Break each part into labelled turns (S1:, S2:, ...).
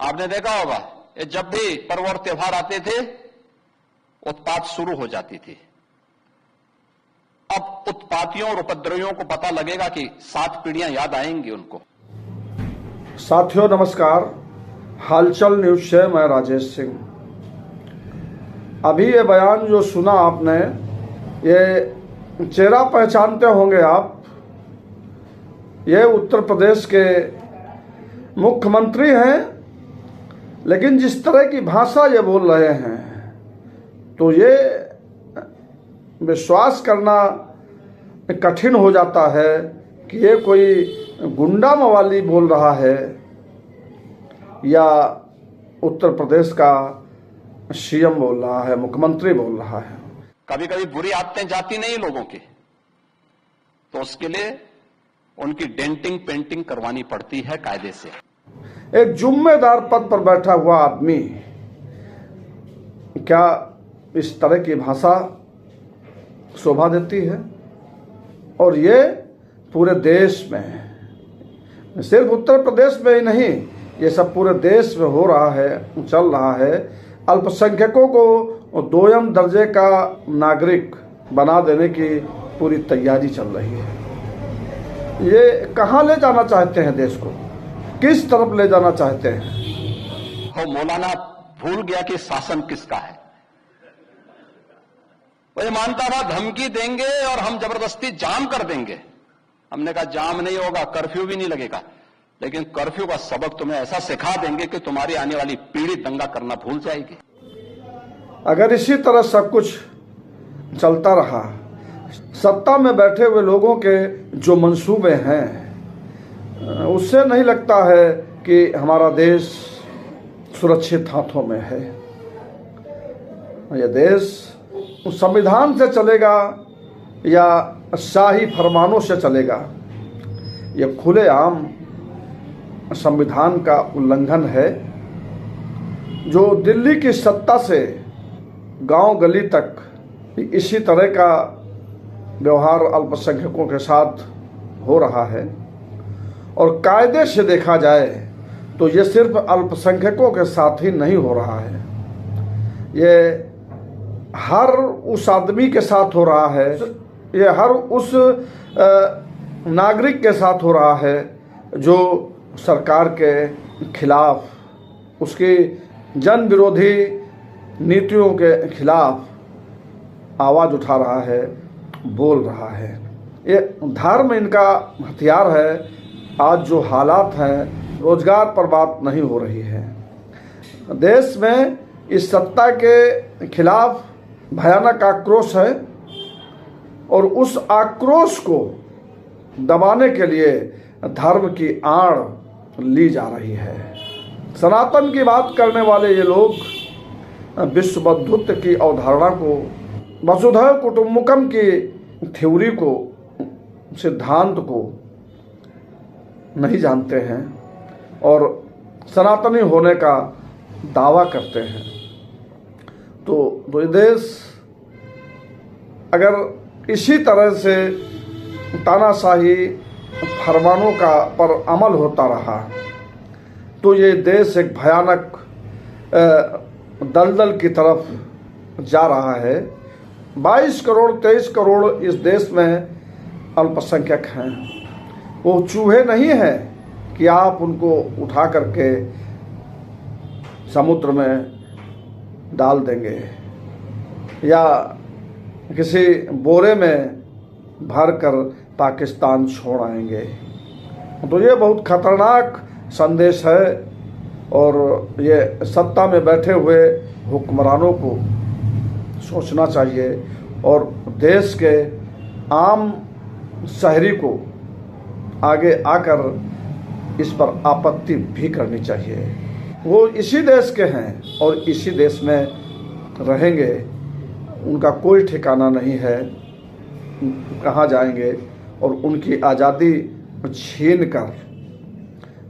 S1: आपने देखा होगा ये जब भी पर्व और त्योहार आते थे उत्पात शुरू हो जाती थी। अब उत्पातियों और उपद्रवियों को पता लगेगा कि 7 पीढ़ियां याद आएंगी उनको।
S2: साथियों नमस्कार, हालचाल न्यूज से मैं राजेश सिंह। अभी ये बयान जो सुना आपने, ये चेहरा पहचानते होंगे आप। ये उत्तर प्रदेश के मुख्यमंत्री हैं, लेकिन जिस तरह की भाषा ये बोल रहे हैं तो ये विश्वास करना कठिन हो जाता है कि ये कोई गुंडा मवाली बोल रहा है या उत्तर प्रदेश का सीएम बोल रहा है, मुख्यमंत्री बोल रहा है।
S1: कभी कभी बुरी आदतें जाती नहीं लोगों की, तो उसके लिए उनकी डेंटिंग पेंटिंग करवानी पड़ती है कायदे से।
S2: एक जिम्मेदार पद पर बैठा हुआ आदमी क्या इस तरह की भाषा शोभा देती है? और ये पूरे देश में, सिर्फ उत्तर प्रदेश में ही नहीं, ये सब पूरे देश में हो रहा है, चल रहा है। अल्पसंख्यकों को 2ym दर्जे का नागरिक बना देने की पूरी तैयारी चल रही है। ये कहाँ ले जाना चाहते हैं देश को, किस तरफ ले जाना चाहते हैं?
S1: वो मौलाना भूल गया कि शासन किसका है। वो ये मानता था धमकी देंगे और हम जबरदस्ती जाम कर देंगे। हमने कहा जाम नहीं होगा, कर्फ्यू भी नहीं लगेगा, लेकिन कर्फ्यू का सबक तुम्हें ऐसा सिखा देंगे कि तुम्हारी आने वाली पीढ़ी दंगा करना भूल जाएगी।
S2: अगर इसी तरह सब कुछ चलता रहा, सत्ता में बैठे हुए लोगों के जो मंसूबे हैं, उससे नहीं लगता है कि हमारा देश सुरक्षित हाथों में है। यह देश संविधान से चलेगा या शाही फरमानों से चलेगा, यह खुलेआम संविधान का उल्लंघन है। जो दिल्ली की सत्ता से गांव गली तक इसी तरह का व्यवहार अल्पसंख्यकों के साथ हो रहा है, और कायदे से देखा जाए तो ये सिर्फ अल्पसंख्यकों के साथ ही नहीं हो रहा है, ये हर उस आदमी के साथ हो रहा है, ये हर उस नागरिक के साथ हो रहा है जो सरकार के खिलाफ, उसकी जन विरोधी नीतियों के खिलाफ आवाज़ उठा रहा है, बोल रहा है। ये धर्म इनका हथियार है। आज जो हालात हैं, रोजगार पर बात नहीं हो रही है। देश में इस सत्ता के खिलाफ भयानक आक्रोश है, और उस आक्रोश को दबाने के लिए धर्म की आड़ ली जा रही है। सनातन की बात करने वाले ये लोग विश्व बंधुत्व की अवधारणा को, वसुधैव कुटुंबकम की थ्योरी को, सिद्धांत को नहीं जानते हैं और सनातनी होने का दावा करते हैं। तो ये देश अगर इसी तरह से तानाशाही फरमानों का पर अमल होता रहा तो ये देश एक भयानक दलदल की तरफ जा रहा है। 22 करोड़ 23 करोड़ इस देश में अल्पसंख्यक हैं। वो चूहे नहीं हैं कि आप उनको उठा करके समुद्र में डाल देंगे या किसी बोरे में भरकर पाकिस्तान छोड़ आएंगे। तो ये बहुत खतरनाक संदेश है, और ये सत्ता में बैठे हुए हुक्मरानों को सोचना चाहिए और देश के आम शहरी को आगे आकर इस पर आपत्ति भी करनी चाहिए। वो इसी देश के हैं और इसी देश में रहेंगे, उनका कोई ठिकाना नहीं है कहाँ जाएंगे। और उनकी आज़ादी छीन कर,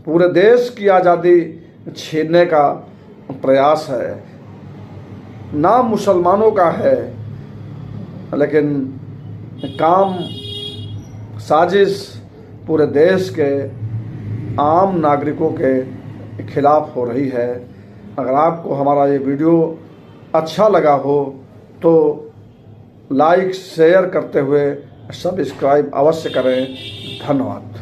S2: पूरे देश की आज़ादी छीनने का प्रयास है। नाम मुसलमानों का है, लेकिन काम साजिश पूरे देश के आम नागरिकों के खिलाफ हो रही है। अगर आपको हमारा ये वीडियो अच्छा लगा हो तो लाइक शेयर करते हुए सब्सक्राइब अवश्य करें। धन्यवाद।